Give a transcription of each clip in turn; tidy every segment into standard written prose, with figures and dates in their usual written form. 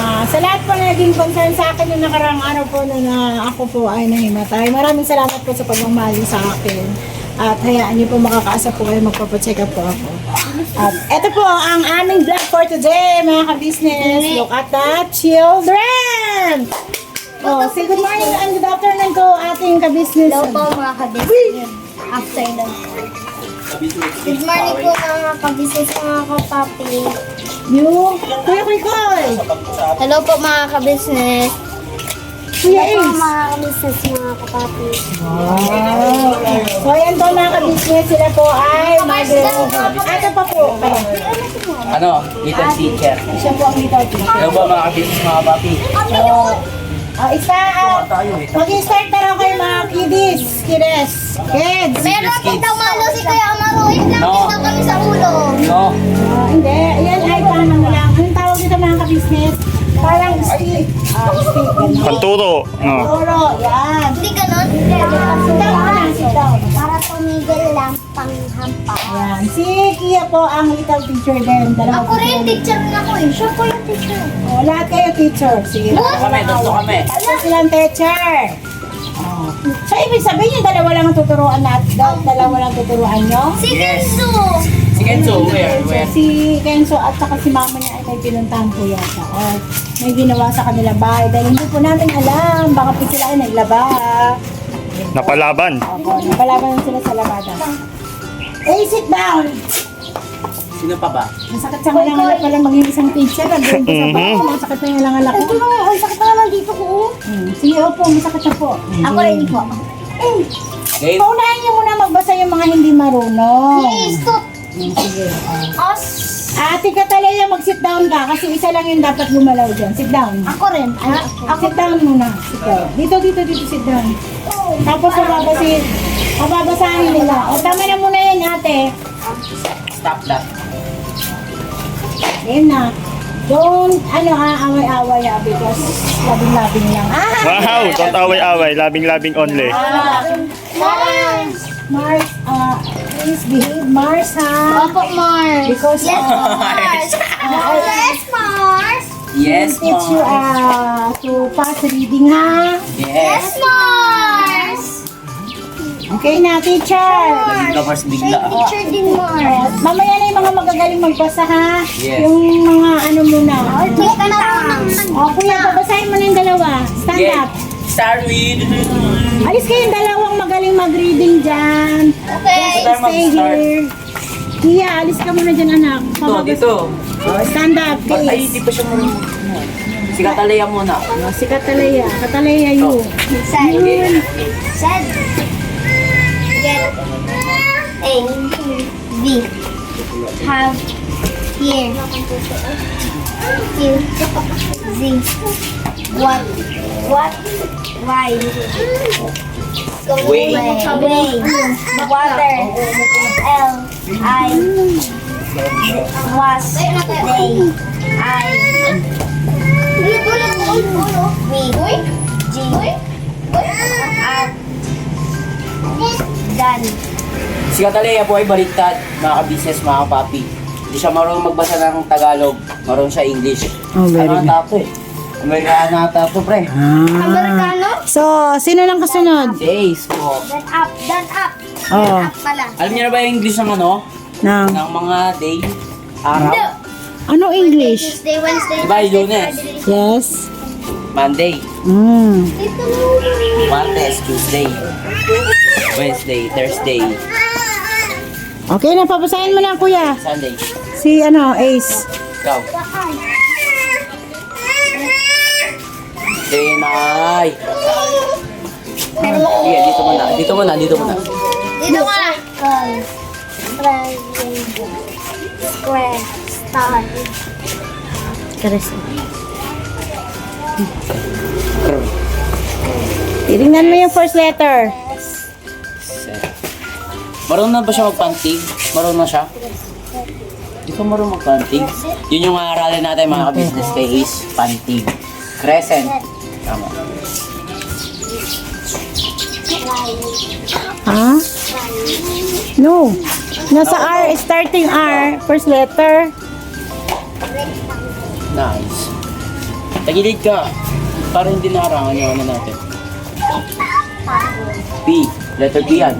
Sa lahat po na naging concern sa akin noong nakaraang araw po na ako po ay nahimatay. Maraming salamat po sa pagmamahal sa akin. At hayaan niyo po makakaasa po kayo, magpapacheck up po ako. At ito po ang aming vlog for today, mga ka-business. Look at the children! Oh, say good morning and good afternoon ko ating ka-business. Hello po mga ka-business. Afternoon. Good morning po mga ka-business, mga kapapi. You, Kuya Koy. Hello po mga ka-business. Kuya Hello po Ace. mga ka-business, mga kapapi. Wow. So yan po mga ka-business, sila po ay ito pa po. Ano? Little teacher. Siya po ang little teacher. Hello ba mga kapitid mga papi? Mag-start na raw kayo mga kids. Kids. Meron po daw malo si Kuya Amaro. Lang No. daw kami sa ulo. No. Hindi, yan ay paano mo lang. Anong tawag dito mga ka-business? Parang stick. Stick. Panturo. No. Puro, yan. Hindi ganon? Sit down ka na, sit down. Para tumigil lang panghampa. Yan. Si Kia po ang little teacher din. Dalawa Ako rin, teacher na ko eh. Siya po yung teacher. Oh, lahat kayo teacher. Sige. Dokto kami. Ano silang teacher? Oh. So, ibig sabihin yung dalawa lang ang tuturuan natin. Dalawa lang tuturuan nyo? Si Yes. Kenzo. Si Kenzo, where? Si Kenzo at saka si mama niya ay may pinuntahan po yata. Or may ginawa sa kanila bahay. Dahil hindi po natin alam. Baka po sila ay naglaba. Napalaban. Opo, napalaban sila sa labada. Hey, sit down! Sino pa ba? Masakit sa ngalangalak pala maging isang teacher. Nag-doon ko sa bahay. Masakit na yung ngalangalak ko. Ang sakit na naman dito ko. Sige, opo. Masakit na po. Ako rin po. Game? Paunahin niyo muna magbasa yung mga hindi marunong. Istot. Sige. Os. Ate Catalea, mag-sit down ka kasi isa lang yung dapat gumalaw dyan. Sit down. Ako rin. Sit down muna. Sit down. Dito, sit down. Tapos mababasahin nila. O, tama na muna yan, ate. Stop that. Yan na. Don't, away-away because labing-labing lang. Wow, don't away-away. Labing-labing only. Mars, please behave, Mars, ha? Opo, Mars. Because, Yes, Mars. Yes, Mars. Yes, teach you to pass reading, ha? Yes. Yes, Mars. Okay na, teacher. Hindi ka first Siya bigla. yung teacher din, Mars. Mamaya na yung mga magagaling magbasa, ha? Yes. Yung mga ano muna. Hindi ka marunong. O, kuya, babasahin mo na yung dalawa. Stand Yes. up. Start with... Alis kayong dalawang magaling mag-reading dyan. Okay. Stay here. Kia, alis ka muna dyan, anak. Dito. Stand up, Ay, please. di pa siya marunong. Si Catalea muna. Si Catalea. Catalea, you. Said. Said. Get. A. B. Have. Here. Q. Z. What. What. Why. Way. Way. Water. L. I. Was. They. I. We. G. At. Done. Si Catalea po ay baliktad, mga ka-business, mga papi. Hindi siya marunong magbasa ng Tagalog, marunong siya English. Oh, very Ano ata to eh? Amerikano ata to, pre. Amerikano? So, sino lang kasunod? Si Ace po. Done up. Done up. Oh. Done up pala. Alam niyo na ba yung English ng ano? Nang. Ng mga day, araw? Ano English? Tuesday, Wednesday, Diba, Thursday, Lunes? Friday. Yes. Monday, Ito na. Monday, Tuesday, Wednesday, Thursday, Okay na, papasahin mo na, kuya. Sunday. Si, Ace. Ikaw. Denay. Sige, dito muna. Dito muna. Dito ka. Square. Star. Titingnan mo yung first letter. Marunong na ba siya magpantig? Marunong na siya? Di ka marunong magpantig? Yun yung aaralin natin mga ka-business kay Ace. Pantig. Crescent. Tama. Ha? No. Nasa R, starting R, first letter. Nice. Tagilid ka. Para hindi naharangan yung ano natin. P. Letter P yan.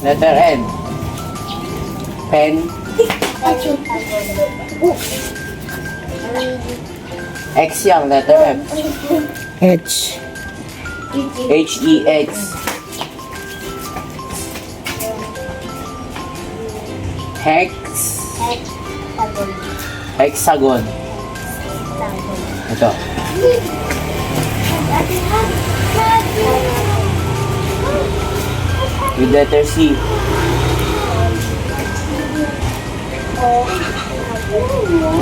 Letter N. Pen. X yan. Letter M. H. H-E-X. Hex. Hexagon. Ito. With letter C.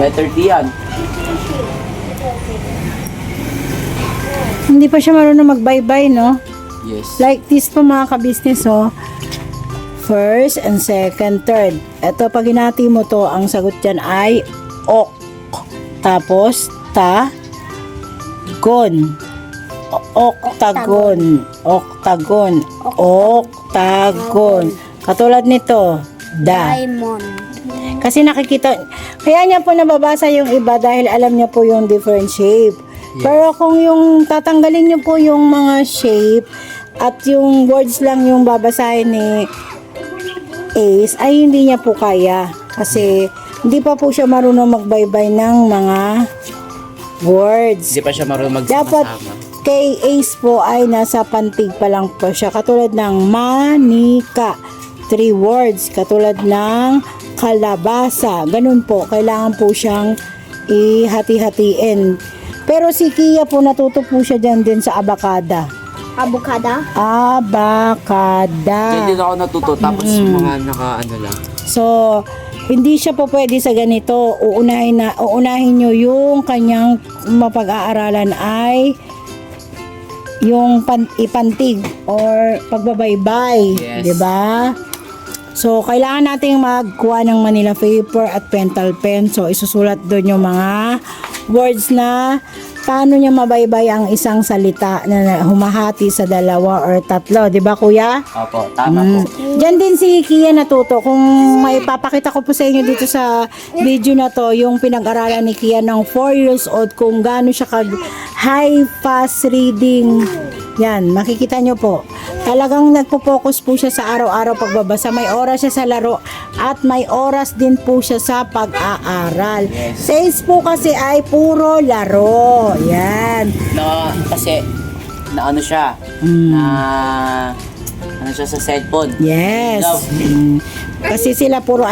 Letter T yan. Hindi pa siya marunong mag-bye-bye, no? Yes. Like this po mga ka-business, oh. First and second, third. Ito, pag hinati mo to, ang sagot dyan ay ok. Tapos, gon. Octagon. Octagon. Octagon. Katulad nito, Diamond. Kasi nakikita, kaya niya po nababasa yung iba dahil alam niya po yung different shape. Pero kung yung tatanggalin niyo po yung mga shape at yung words lang yung babasahin ni Ace, ay hindi niya po kaya. Kasi hindi pa po siya marunong magbaybay ng mga words. Hindi pa siya marunong Dapat magsama-sama. kay Ace po ay nasa pantig pa lang po siya. Katulad ng manika. 3 words. Katulad ng kalabasa. Ganun po. Kailangan po siyang ihati-hatiin. Pero si Kia po natuto po siya dyan din sa abakada. Avocado. Abakada. Diyan din ako natuto. Tapos mga naka-ano lang. So, hindi siya po pwede sa ganito. Uunahin nyo yung kanyang mapag-aaralan ay yung ipantig or pagbabaybay. Yes. 'Di ba? So, kailangan nating magkuha ng Manila paper at pentel pen. So, isusulat doon yung mga words na paano niya mabaybay ang isang salita na humahati sa 2 or 3. 'Di ba, kuya? Opo, tama po. Diyan din si Kia natuto. Kung may papakita ko po sa inyo dito sa video na to, yung pinag-aralan ni Kia ng 4 years old, kung gaano siya high fast reading. Yan, makikita nyo po. Talagang nagpo-focus po siya sa araw-araw pagbabasa. May oras siya sa laro at may oras din po siya sa pag-aaral. Yes. Says po kasi ay puro laro. Yan. Kasi, na ano siya, ano siya sa cellphone. Yes. Love. Kasi sila puro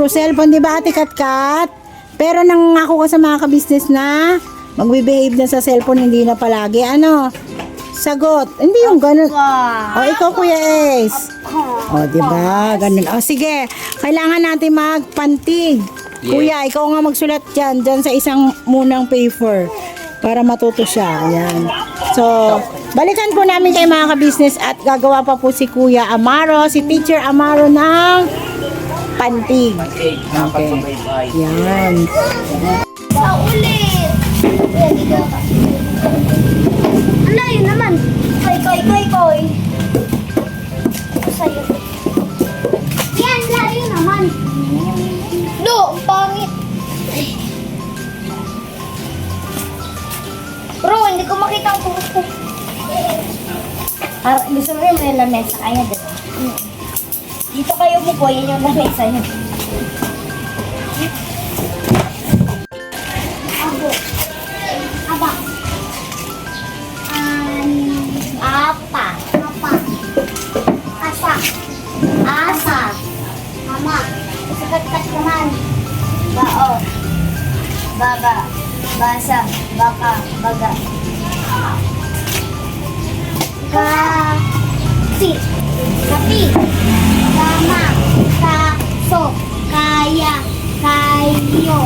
cellphone, di ba Ate Katkat? Pero nangako ka sa mga ka-business na magbe-behave na sa cellphone, hindi na palagi. Ano? Sagot. Hindi yung ganun. O, ikaw Kuya Ace. O, di ba? Ganun. O, sige. Kailangan natin magpantig. Yes. Kuya, ikaw nga magsulat dyan sa isang munang paper para matuto siya. Ayan. So, balikan po namin kay mga ka-business at gagawa pa po si Kuya Amaro, si Teacher Amaro ng pantig. Okay, nakapagpabaybay. Yan. Sa ulit. Ang layo naman. Koy. Sa'yo. Yan, layo naman. Do, ang pangit. Bro, hindi ko makita ang buhok ko. Gusto mo rin may lamesa kaya dito. Dito kayo po, yan yung lamesa nyo. Aba. Apa. Asa. Mama. Sikat-kat naman. Bao. Baba. Basa. Baka. Baga. Kasi. Kapi. Tama. Kaso. Kaya. Kayo.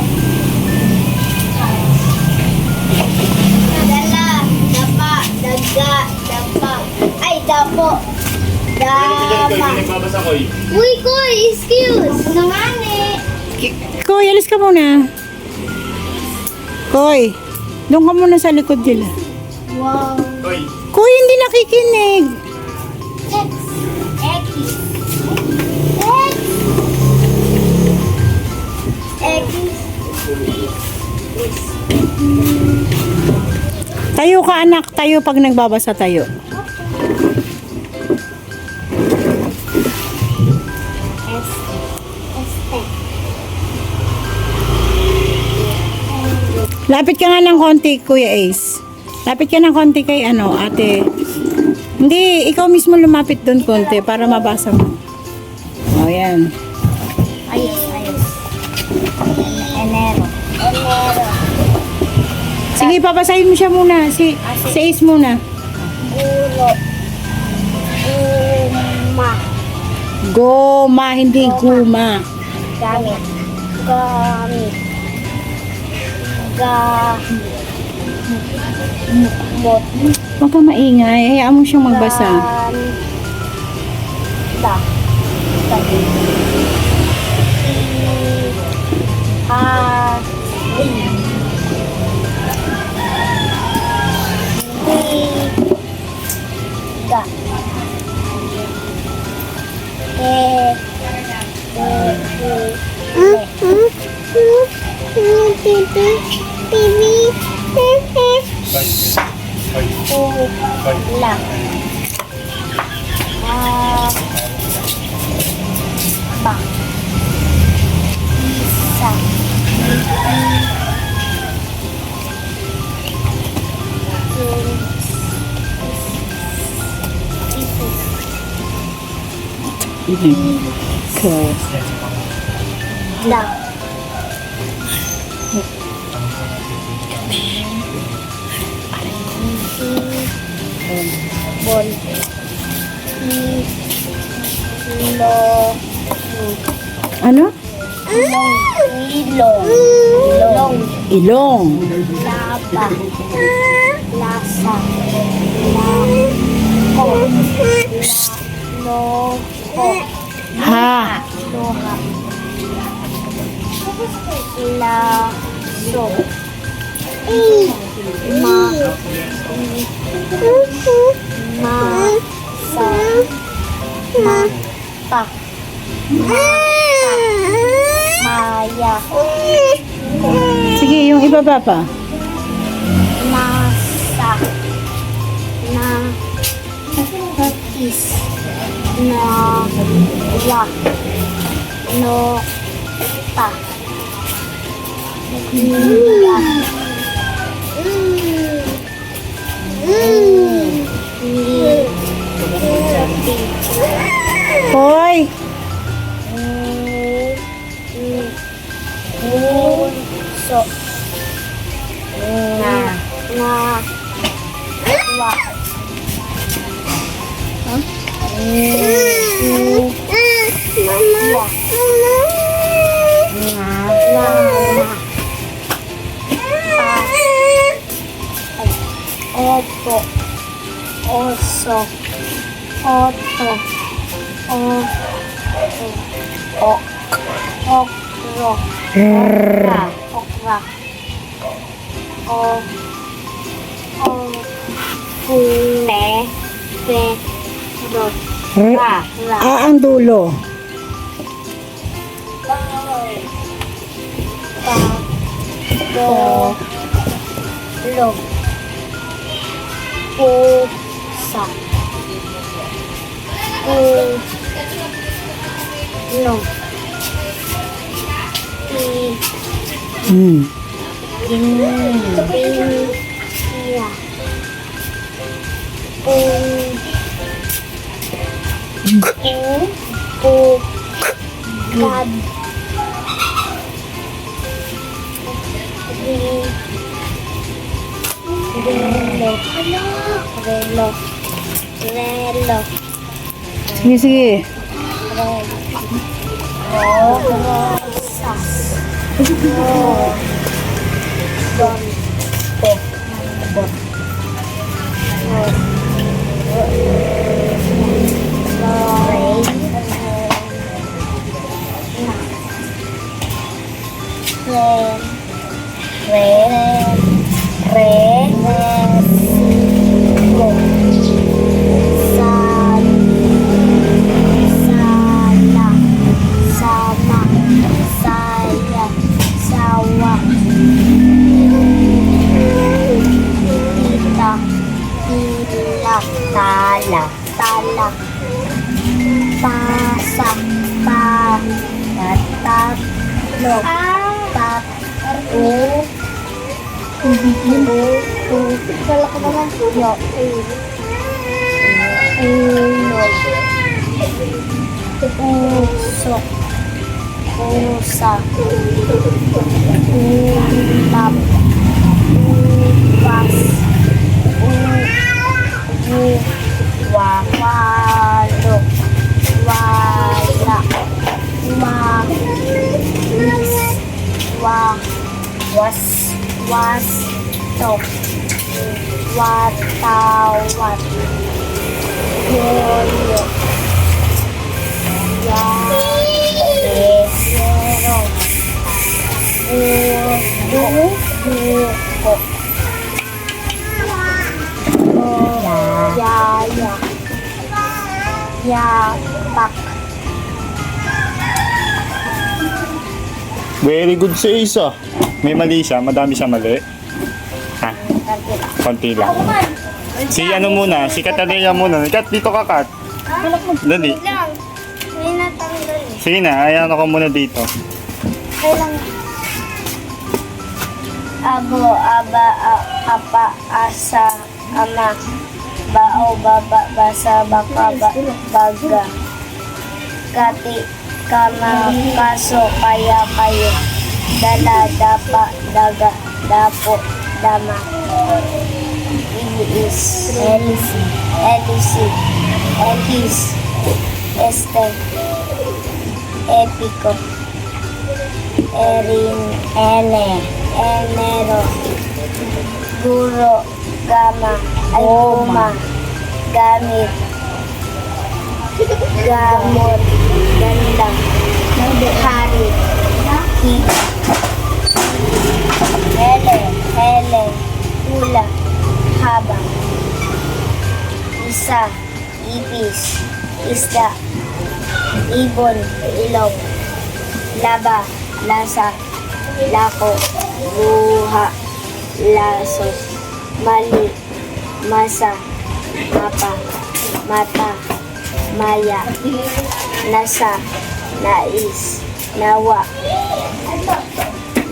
Dala. Dapa. Daga. Dapa. Ay, dapo. Dapa. Uy, Koy, excuse. Nangani. Koy, alis ka muna. Koy, doon ka muna sa likod nila. Wow. Koy, hindi nakikinig. X. X. X. X. Tayo ka anak, tayo pag nagbabasa tayo. Este. Lapit ka nga ng konti, Kuya Ace. Lapit ka ng konti kay ate. Hindi, ikaw mismo lumapit doon konti para mabasa mo. O, yan. Ayos. Enero. Sige, papasahin mo siya muna. Si Ace muna. Gulo. Guma. Goma, hindi guma. Gamit. Mot. Huwag ka maingay. Hayaan mo siyang magbasa. Da. Tabi. Da. Ula. Ba. Isa. Okay. Da. Bol. Lo. Ano? Ilong. Ilong. Laba. Lasa. Lako. Loko. Ha. Loha. Laso. Ma. Masa. Mata. Maya. Sige, yung ibaba pa. Nasa. Na. Is. Na. La. No. Ta. Nila. Hoy! So. Na. Wa. Opo. Oso. Oto. Okro. Okra. Kune. Pero. Ra. Ang dulo. Lo. Pusa. No. Iya. Gad. Relo. Sige, sige. Rosas. Don. Bon. Sama. Saya. Sawa. Kala ko naman. Yo. Ulo. Puso. Pusa. Ulap. Upas. Walo. Wala. Wasto. Watawat. Yoyo. Yero. Uko. Yaya. Yapak. Very good si Ace ah. May mali siya, madami siya mali. Ha? Konti lang. Si ano muna, si Katarina muna. Kat, dito ka Kat. Dali. Lang. May natanggal. Sige na, ayan ako muna dito. Kailang abo, aba, apa, asa, ama, bao, baba, basa, baka, baga, kati, kama, kaso, kaya, kayo, dala, dapa, daga, dapo, dama, ilis, elisi, elis, este, epiko, enero, guro, gama, goma, gamit, gamot, ganda, hari, kita, hele, hula, haba, isa, ibis, isda, ibon, ilong, laba, lasa, lako, buha, laso, mali, masa, mapa, mata, maya, nasa, nais, nawa,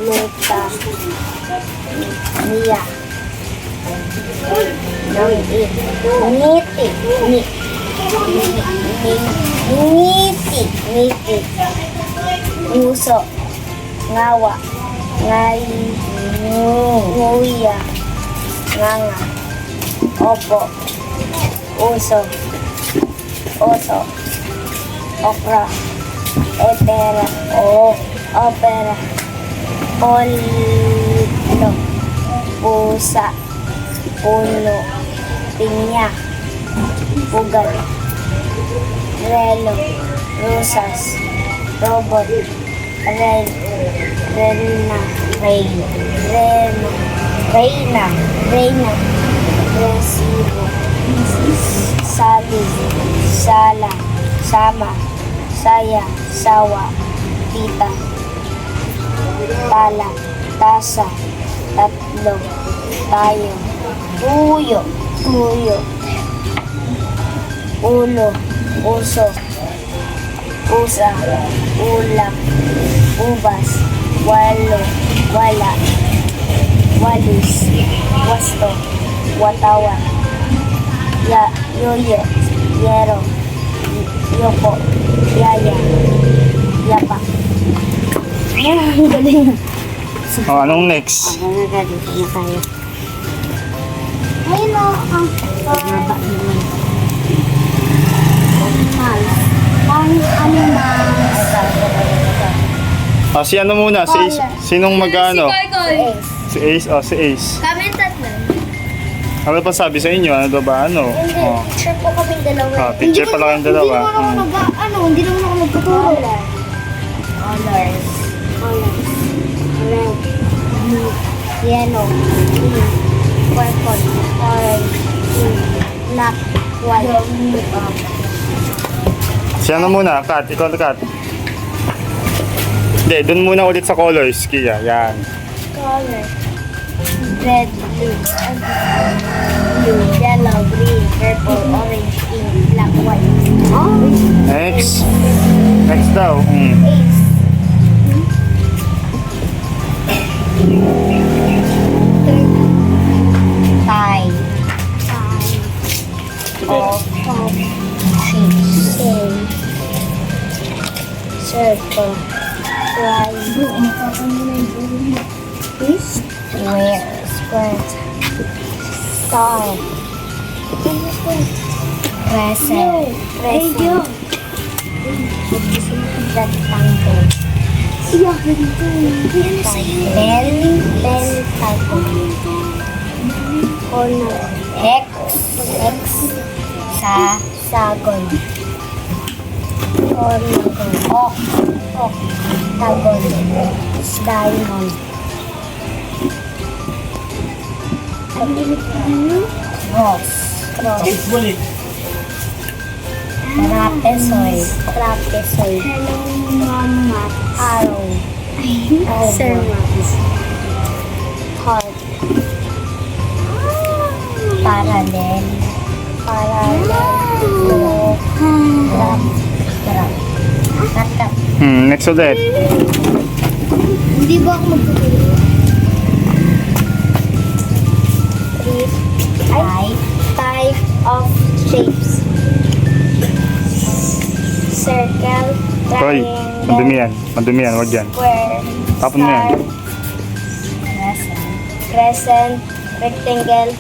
nuta, niya, ngiti, nguso, ngawa, nguya, nganga, opo, uso, oso, okra, opera, polo, pusa, puno, pinya, pugal, relo, rusas, robot, reina, resibo, salud, sala, sama, saya, sawa, tita, tala, tasa, tatlo, tayo, tuyo, ulo, uso, usa, ulam, ubas, walo, wala, walis, wasto, watawan, yoyo, yero, yoko, yaya, yapa. Ayan, galing. O, anong next? Ayun o, ang baba naman. O, si ano muna? Si Ace. Sinong mag-ano? Si Ace. O, si Ace. Kami tatlo. Ano pa sabi sa inyo? Ano ba? Ano? Hindi, O. teacher po kami dalawa. Teacher pala kayong dalawa. Hindi naman ako nagtuturo. Colors. Red, blue, yellow, green, purple, orange, pink, black, white, Si ano muna? Kat, ikaw na Kat. Hindi, dun muna ulit sa colors, Kia. Yan. color. Red, blue, yellow, green, purple, orange, pink, black, white. Next. Next daw. Ace. Square. Star. Crescent. Crescent. Rectangle. Pentagon. Corner. Hexagon. Corner. Octagon. Diamond. Cross. Trapezoid. Hello, Mama. Arrow. Sir Heart. Parallel. Cut. Next ulit. Hindi ba ako magtutuloy? Type of shapes. Circle, Hoy, madumi yan. Madumi yan, wag yan. square, Tapon mo yan. crescent, rectangle,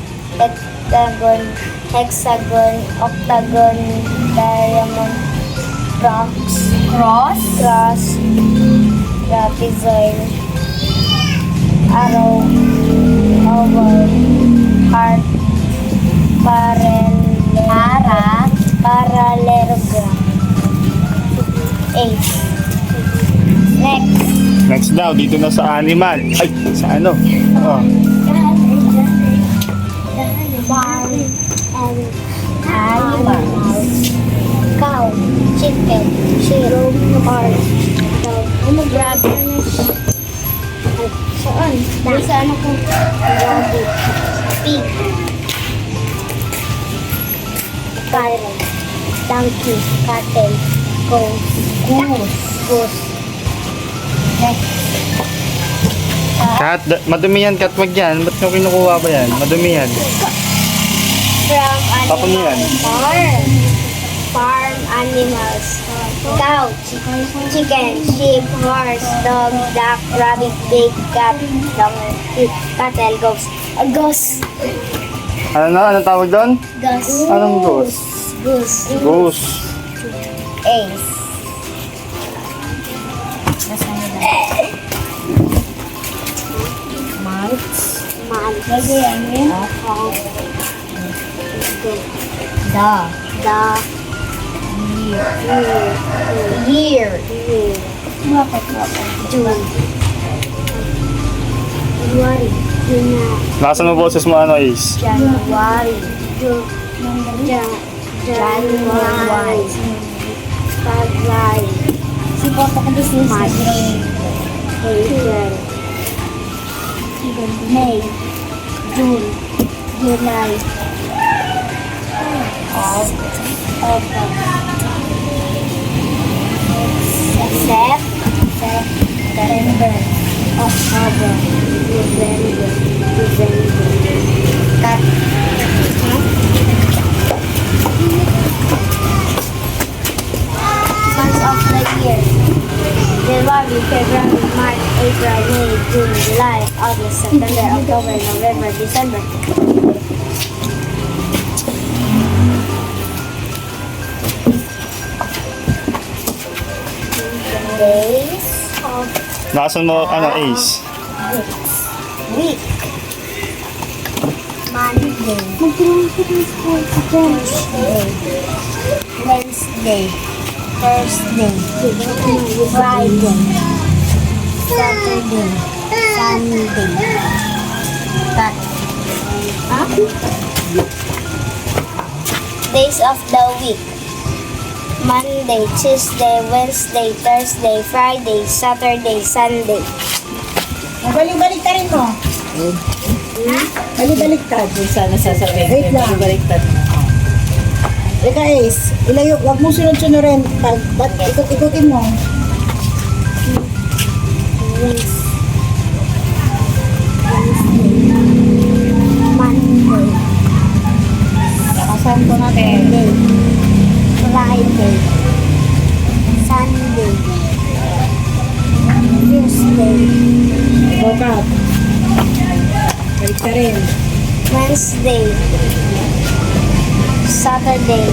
hexagon, octagon, diamond, cross, trapezoid, arrow, oval, heart, parallelogram. 8. Next. Next daw, dito na sa animal. Ay, sa ano? Oh. Animals. Cow, chicken, sheep, horse, dog, rabbit. Saan? Sa ano ko? Rabbit. Pig. Parrot. Donkey. Cattle. Goose. Next. Kat, madumi yan, Kat, wag yan. Ba't nyo kinukuha ba yan? Madumi yan. From Tapon mo yan. Farm animals. Cow, chicken, sheep, horse, dog, duck, rabbit, pig, cat, donkey, cattle, goose. Ano na? Anong tawag doon? Goose. Anong goose? Goose. Ace. Months. Year. June. January. Nakasan mo boses mo ano, Ace? January. February. Si Papa ka business. March. April. May. June. July. August. September. October. November. Cut. Months of the year. January, February, March, April, May, June, July, August, September, October, November, December. Days of Nakasan mo ano, Ace? week. Monday. Tuesday. Wednesday. Thursday. Friday. Saturday. Sunday. Cut. Days of the week. Monday, Tuesday, Wednesday, Thursday, Friday, Saturday, Sunday. Balik-baliktarin mo. Balik-baliktad. Yung sana sasabihin. Wait lang. Baliktad. Ika Ace, ilayo, wag mo sunod-sunurin. Ba't ikot-ikutin mo? Monday, Nakasan ko natin. Friday, Sunday, Tuesday, Bokat. Balik ka rin. Wednesday, Saturday,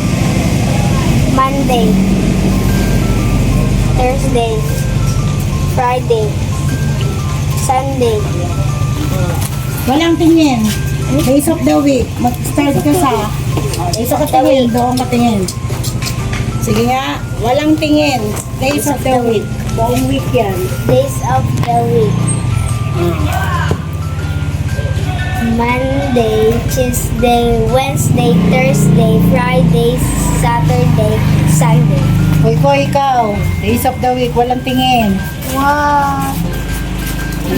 Monday, Thursday, Friday, Sunday, Walang tingin. Days of the week. Mag-start ka sa days of the week. Doon matingin. Sige nga. Walang tingin. Days of the week. Buong week yan. days of the week. Monday, Tuesday, Wednesday, Thursday, Friday, Saturday, Sunday. Hoy ko, ikaw. Days of the week. Walang tingin. Wow!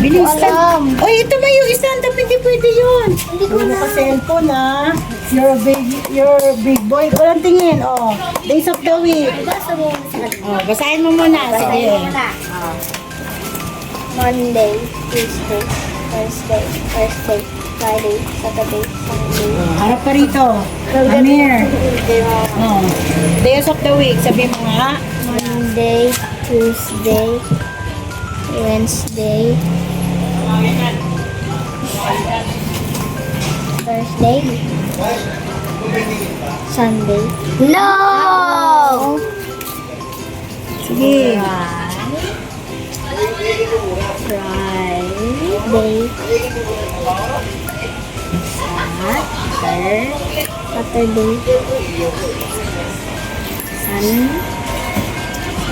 Bilis alam. lang. Oy, ito may yung stand-up. Hindi pwede yun. Hindi ko Ano na. ka cellphone ha? You're a big boy. Walang tingin. Oh. Days of the week. Basta mo sa Oh, basahin mo muna. Sige. Monday, Tuesday, Thursday, Friday, Saturday, Sunday. Harap ka rito. Amir. Oh. Days of the week. Sabi mo nga. Monday, Tuesday, Wednesday, Thursday, Sunday. No! Sige. Friday, Saturday,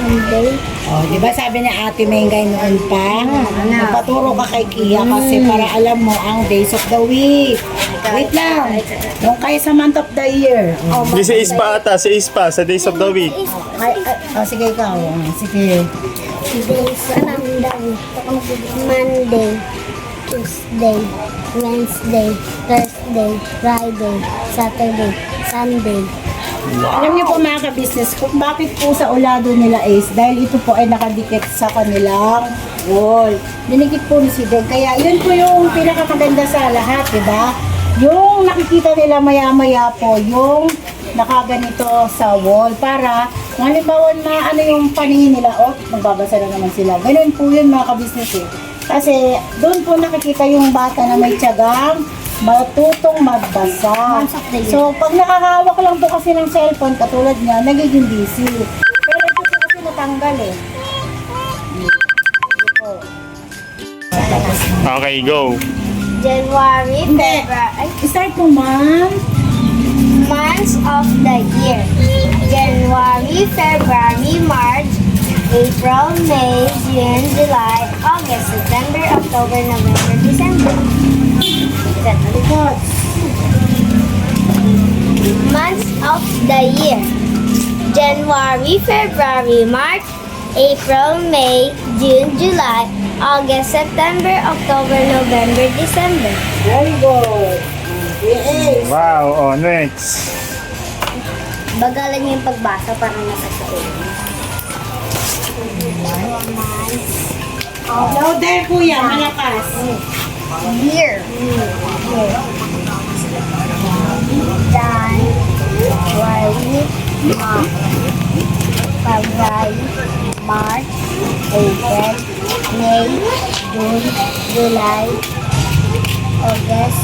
Sunday. Oh, di ba sabi ni Ate Mengay noon pa? Magpaturo ka kay Kia kasi para alam mo ang days of the week. Wait lang. Yung kayo sa month of the year. Oh, Di sa ispa ata, sa ispa, sa days of the week. sige ikaw. Sige. Days Monday, Tuesday, Wednesday, Thursday, Friday, Saturday, Sunday. Alam niyo po mga ka-business kung bakit po sa ulado nila Ace dahil ito po ay nakadikit sa kanilang wall. Dinikit po ni si Deg. Kaya yun po yung pinakamaganda sa lahat, di ba? Yung nakikita nila maya-maya po, yung nakaganito sa wall para kung halimbawa na ano yung paningin nila, oh, magbabasa na naman sila. Ganun po yun mga ka-business eh. Kasi doon po nakikita yung bata na may tiyagang matutong magbasa. So, pag nakakahawak lang po kasi ng cellphone, katulad niya, nagiging busy. Pero ito po kasi natanggal eh. Ito po. Okay, go. January, Hindi. February, Start mo, ma'am. months of the year. January, February, March, April, May, June, July, August, September, October, November, December. Likod. Months of the year. January, February, March, April, May, June, July, August, September, October, November, December. Very good. Yes. Wow, oh, next. Bagalan niyo yung pagbasa para nasa sa Louder, kuya. Malakas. Year. January, February, March, April, May, June, July, August,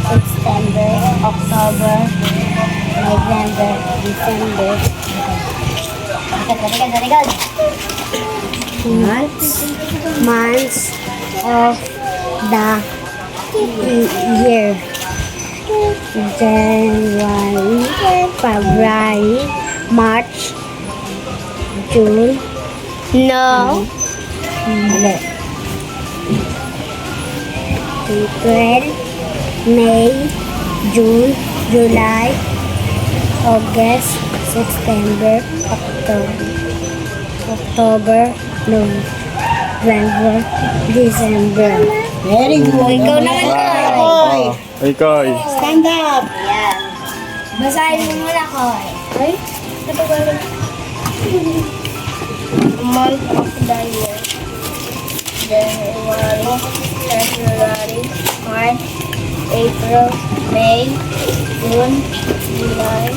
September, October, November, December. Months of the year. January, February, March, June. No. April, May, June, July, August, September, October, November, December. Very good. Ikaw naman, Koy. Koy. Hey, Koy. Stand up. Yeah. Basahin mo muna, Koy. Ay, natagalan. Month of the year. January, February, March, April, May, June, July,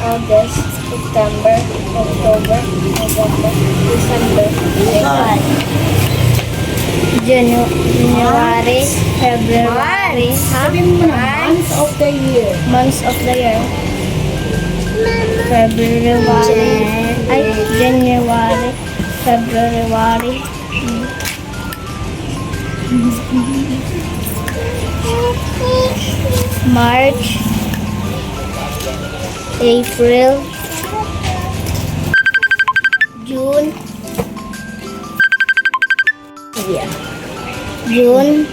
August, September, October, November, December. January, February, Sabi mo na, months of the year. months of the year. February, ay, January, February, March, April, June, June,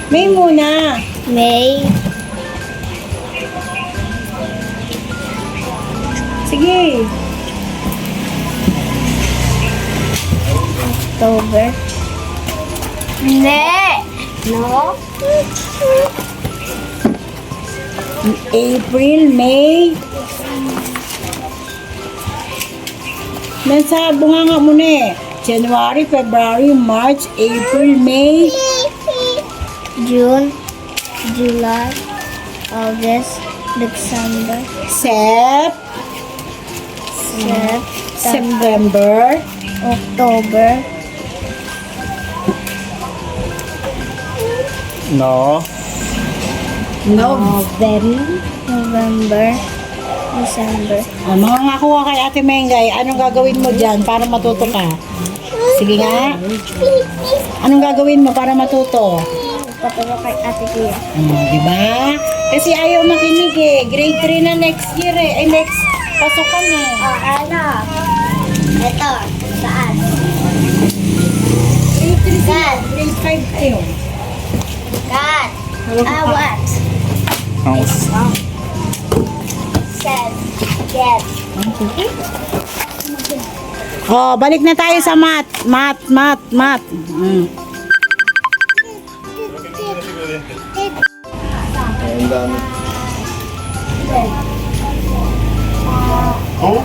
May muna. May, Sige. October. No. April, May. Nasa bunganga mo na eh. January, February, March, April, May. June, July, August, December, September, October, No. November, December. Mga ngako ka kay Ate Mengay, anong gagawin mo dyan para matuto ka? Sige nga. Anong gagawin mo para matuto? Paturo kay Ate Kuya. Di ba? Kasi ayaw makinig eh. Grade 3 na next year eh. Ay, next pasukan eh. Ano? Ito, saan? Grade 3 sila. Grade 5 kayo. Cut. What? Ang Said, get. Oh, balik na tayo sa math. Math. Ang dami. Oh?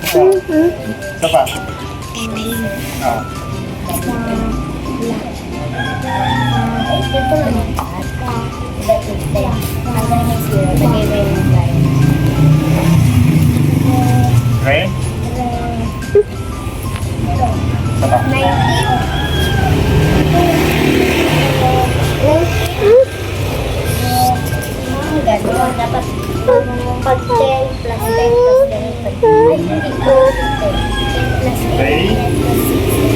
Isa pa. Ah. Ito lang. Ray? Isa pa. Dapat pag 10 plus 10 plus 10 plus 10. Ay, hindi ko. 10 plus 10 Ray? plus 6.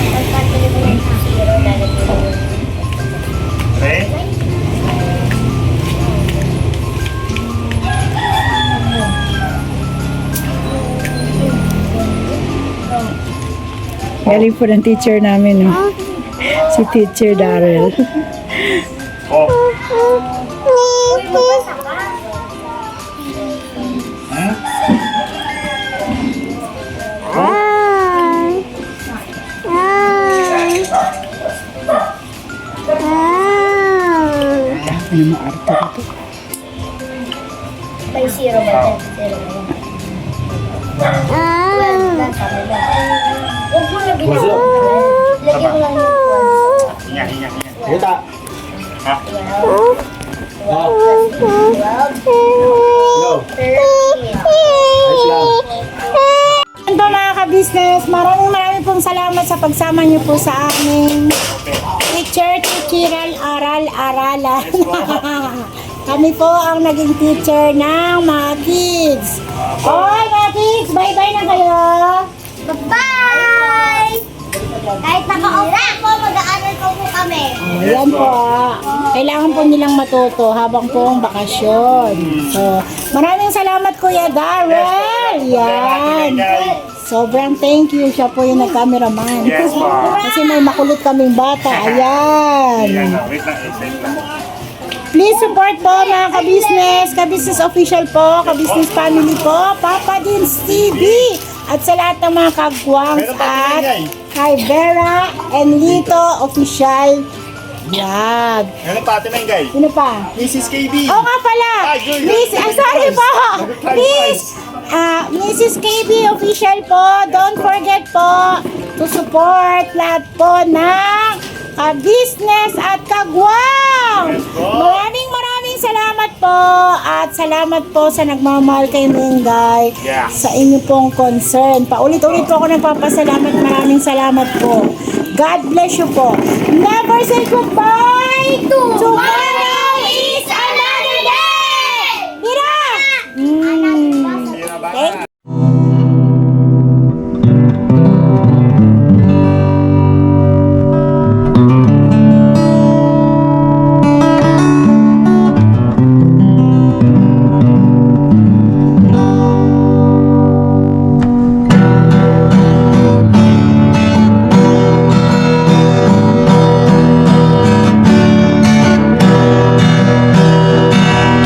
Pagkatuloy mo ng 0, lalagay mo yung Ray? Galing po ng teacher namin, no? Si Teacher Darrell. Oh. Uy, mabasa ka. Hmm? Ano mo arte dito? May 0 ba? 0 ba? 12 lang sabi ba? Huwag mo lagyan ng 12. Lagyan mo lang ng 12. Hinga. Kita. Ha? 12 plus 12. Hello. 13. Ayos lang. Yan po mga ka-business, maraming pong salamat sa pagsama niyo po sa aming teacher-teacheral aral-aralan. Kami po ang naging teacher ng mga kids. Oy mga kids, bye-bye na kayo. Bye-bye! Kahit naka-off po, mag-aaral po kami. Ayan po. Kailangan po nilang matuto habang pong bakasyon. So, maraming salamat Kuya Darrell. Yan. Sobrang thank you. Siya po yung nag-cameraman. Yes, po. Kasi may makulit kaming bata. Ayan. Yan na. Wait lang. Wait lang. Please support po mga ka-business. Ka-business official po. Ka-business family po. Papa Dins TV. At sa lahat ng mga kagwangs Meron pa at Mengay. kay Vera and Lito official vlog. Ano pa, Ate Mengay? Sino pa? Mrs. KB. Oo nga pala. Ay, yun, yun. Miss, sorry po. Nag-clarify. Miss, Mrs. KB official po. Don't forget po. to support lahat po ng business at kagwang. Maraming salamat po at salamat po sa nagmamahal kay Mengay Yeah. sa inyo pong concern. Paulit-ulit po ako nagpapasalamat. Maraming salamat po. God bless you po. Never say goodbye. Tomorrow is another day. Mira! Thank you.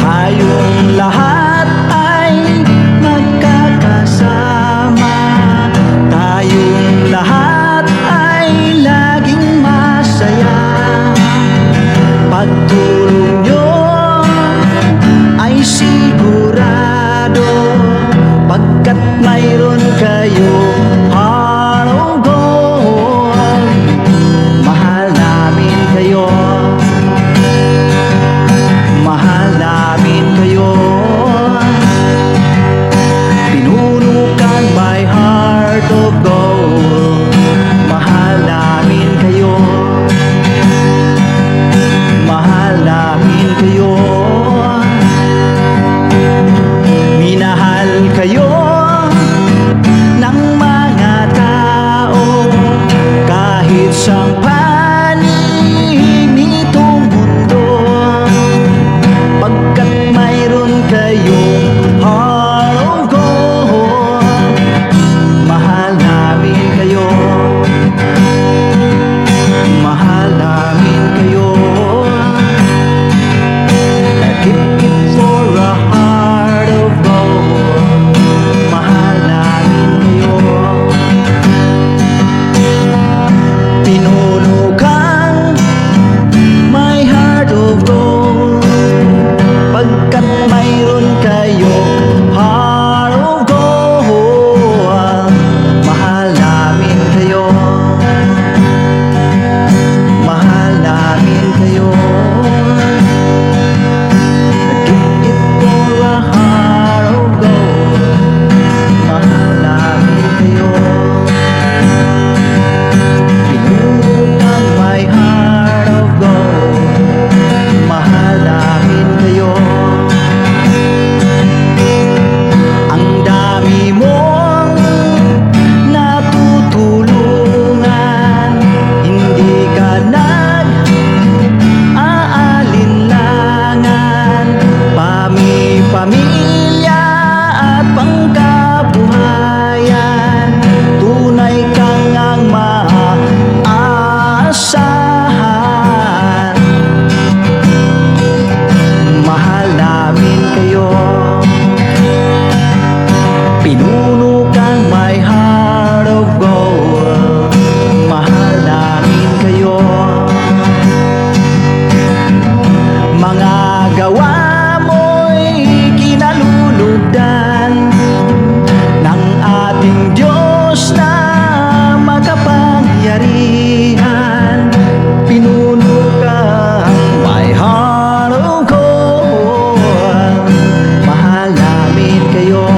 Tayong lahat ay magkakasama. Tayong lahat ay laging masaya. Pagtulong nyo ay sigurado, pagkat mayroon kayo heart of gold. Mahal namin kayo. Mahal namin kayo. Pinunukan my heart of gold. Mahal namin kayo. Mahal namin kayo. Minahal kayo ng mga tao kahit sa panig nitong mundo, pagkat mayroon kayong heart of gold. Mahal namin kayo. Mahal namin kayo. Keep it for a heart of gold. Mahal namin kayo. Tinunukan my heart of gold, pagkat mayroon kayo heart of gold. Mahal namin kayo. Mahal namin kayo. Keep it for a heart of gold. Mahal namin kayo. Pinunukan my heart of gold. Mahal namin kayo. Ang dami mong natutulungan, hindi ka nag-aalinlangan. Pamilya at pangkabuhayan, tunay kang ang maaasahan. Mahal namin kayo. Pinunukan my heart of gold. Mahal namin kayo. Mga gawa mo'y kinalulugdan ng ating Diyos na makapangyarihan. Pinunukan my heart of gold. Mahal namin kayo.